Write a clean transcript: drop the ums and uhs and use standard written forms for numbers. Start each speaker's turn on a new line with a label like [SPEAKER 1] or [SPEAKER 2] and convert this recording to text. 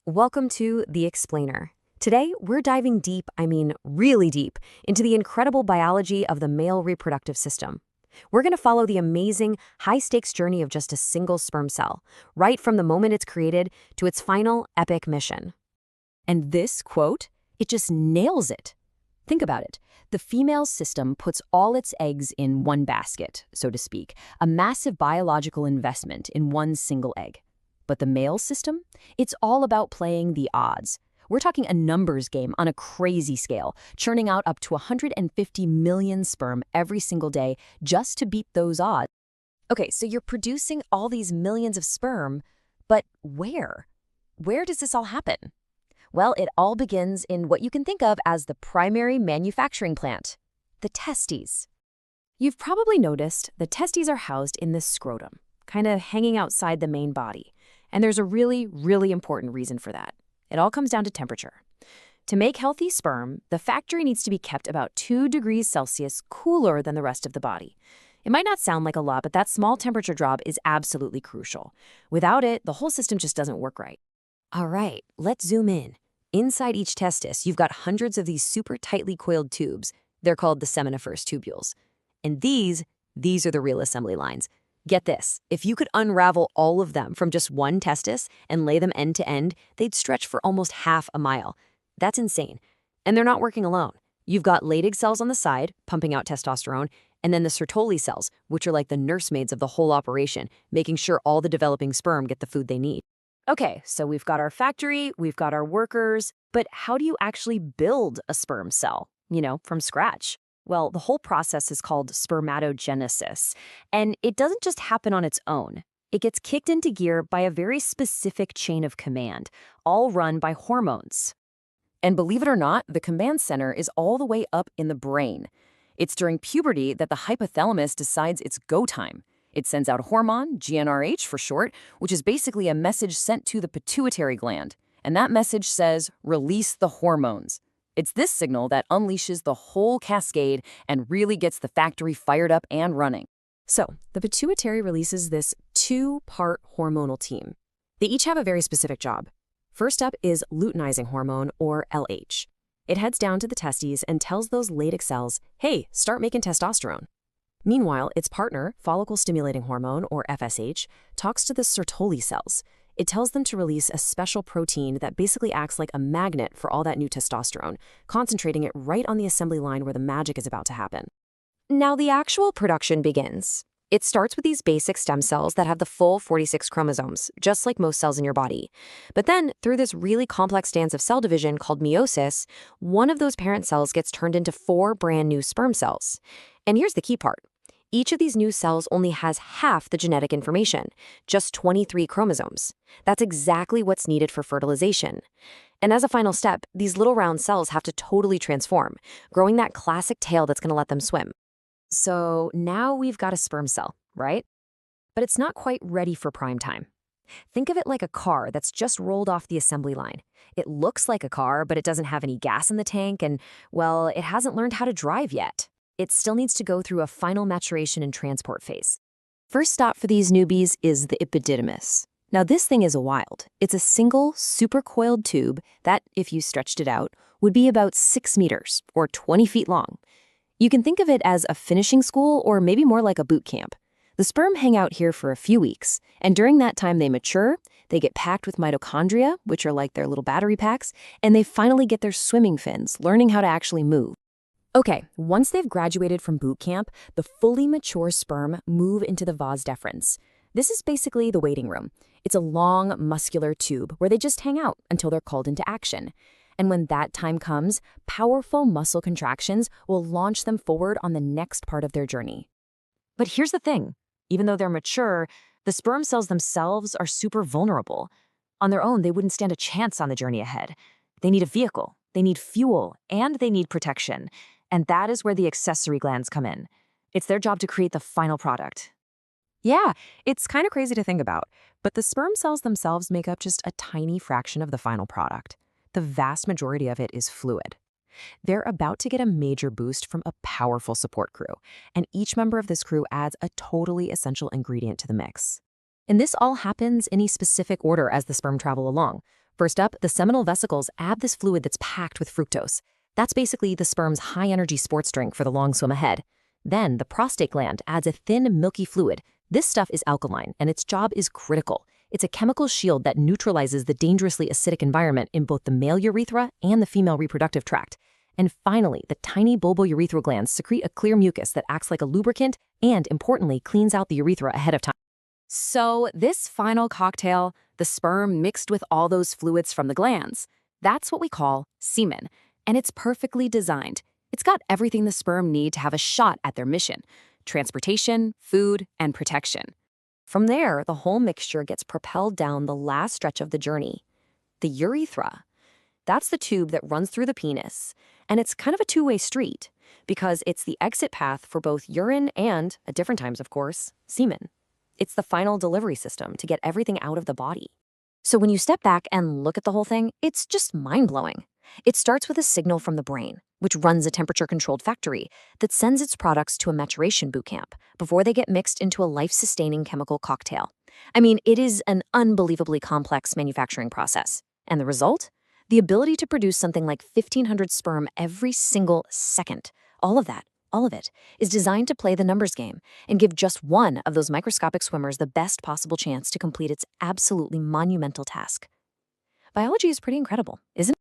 [SPEAKER 1] Welcome to The Explainer. Today, we're diving deep, really deep, into the incredible biology of the male reproductive system. We're going to follow the amazing, high-stakes journey of just a single sperm cell, right from the moment it's created to its final epic mission.
[SPEAKER 2] And this quote, it just nails it. Think about it. The female system puts all its eggs in one basket, so to speak, a massive biological investment in one single egg. But the male system? It's all about playing the odds. We're talking a numbers game on a crazy scale, churning out up to 150 million sperm every single day just to beat those odds. Okay, so you're producing all these millions of sperm, but where? Where does this all happen? Well, it all begins in what you can think of as the primary manufacturing plant, the testes. You've probably noticed the testes are housed in this scrotum, kind of hanging outside the main body. And there's a really, really important reason for that. It all comes down to temperature. To make healthy sperm, the factory needs to be kept about 2 degrees Celsius cooler than the rest of the body. It might not sound like a lot, but that small temperature drop is absolutely crucial. Without it, the whole system just doesn't work right. All right, let's zoom in. Inside each testis, you've got hundreds of these super tightly coiled tubes. They're called the seminiferous tubules. And these are the real assembly lines. Get this, if you could unravel all of them from just one testis and lay them end to end, they'd stretch for almost half a mile. That's insane. And they're not working alone. You've got Leydig cells on the side, pumping out testosterone, and then the Sertoli cells, which are like the nursemaids of the whole operation, making sure all the developing sperm get the food they need. Okay, so we've got our factory, we've got our workers, but how do you actually build a sperm cell, from scratch? Well, the whole process is called spermatogenesis, and it doesn't just happen on its own. It gets kicked into gear by a very specific chain of command, all run by hormones. And believe it or not, the command center is all the way up in the brain. It's during puberty that the hypothalamus decides it's go time. It sends out a hormone, GnRH for short, which is basically a message sent to the pituitary gland. And that message says, release the hormones. It's this signal that unleashes the whole cascade and really gets the factory fired up and running. So, the pituitary releases this 2-part hormonal team. They each have a very specific job. First up is luteinizing hormone, or LH. It heads down to the testes and tells those Leydig cells, hey, start making testosterone. Meanwhile, its partner, follicle-stimulating hormone, or FSH, talks to the Sertoli cells. It tells them to release a special protein that basically acts like a magnet for all that new testosterone, concentrating it right on the assembly line where the magic is about to happen.
[SPEAKER 1] Now the actual production begins. It starts with these basic stem cells that have the full 46 chromosomes, just like most cells in your body. But then, through this really complex dance of cell division called meiosis, one of those parent cells gets turned into 4 brand new sperm cells. And here's the key part. Each of these new cells only has half the genetic information, just 23 chromosomes. That's exactly what's needed for fertilization. And as a final step, these little round cells have to totally transform, growing that classic tail that's going to let them swim. So now we've got a sperm cell, right? But it's not quite ready for prime time. Think of it like a car that's just rolled off the assembly line. It looks like a car, but it doesn't have any gas in the tank and, well, it hasn't learned how to drive yet. It still needs to go through a final maturation and transport phase. First stop for these newbies is the epididymis. Now this thing is wild. It's a single, supercoiled tube that, if you stretched it out, would be about 6 meters, or 20 feet long. You can think of it as a finishing school or maybe more like a boot camp. The sperm hang out here for a few weeks, and during that time they mature, they get packed with mitochondria, which are like their little battery packs, and they finally get their swimming fins, learning how to actually move. Okay, once they've graduated from boot camp, the fully mature sperm move into the vas deferens. This is basically the waiting room. It's a long, muscular tube where they just hang out until they're called into action. And when that time comes, powerful muscle contractions will launch them forward on the next part of their journey. But here's the thing. Even though they're mature, the sperm cells themselves are super vulnerable. On their own, they wouldn't stand a chance on the journey ahead. They need a vehicle, they need fuel, and they need protection. And that is where the accessory glands come in. It's their job to create the final product. Yeah, it's kind of crazy to think about, but the sperm cells themselves make up just a tiny fraction of the final product. The vast majority of it is fluid. They're about to get a major boost from a powerful support crew, and each member of this crew adds a totally essential ingredient to the mix. And this all happens in a specific order as the sperm travel along.
[SPEAKER 2] First up, the seminal vesicles add this fluid that's packed with fructose. That's basically the sperm's high-energy sports drink for the long swim ahead. Then, the prostate gland adds a thin, milky fluid. This stuff is alkaline, and its job is critical. It's a chemical shield that neutralizes the dangerously acidic environment in both the male urethra and the female reproductive tract. And finally, the tiny bulbourethral glands secrete a clear mucus that acts like a lubricant and, importantly, cleans out the urethra ahead of time. So, this final cocktail, the sperm mixed with all those fluids from the glands, that's what we call semen. And it's perfectly designed. It's got everything the sperm need to have a shot at their mission: transportation, food, and protection. From there, the whole mixture gets propelled down the last stretch of the journey, the urethra. That's the tube that runs through the penis, and it's kind of a two-way street because it's the exit path for both urine and, at different times of course, semen. It's the final delivery system to get everything out of the body. So when you step back and look at the whole thing, it's just mind-blowing. It starts with a signal from the brain, which runs a temperature-controlled factory that sends its products to a maturation boot camp before they get mixed into a life-sustaining chemical cocktail. I mean, it is an unbelievably complex manufacturing process. And the result? The ability to produce something like 1,500 sperm every single second. All of it, is designed to play the numbers game and give just one of those microscopic swimmers the best possible chance to complete its absolutely monumental task. Biology is pretty incredible, isn't it?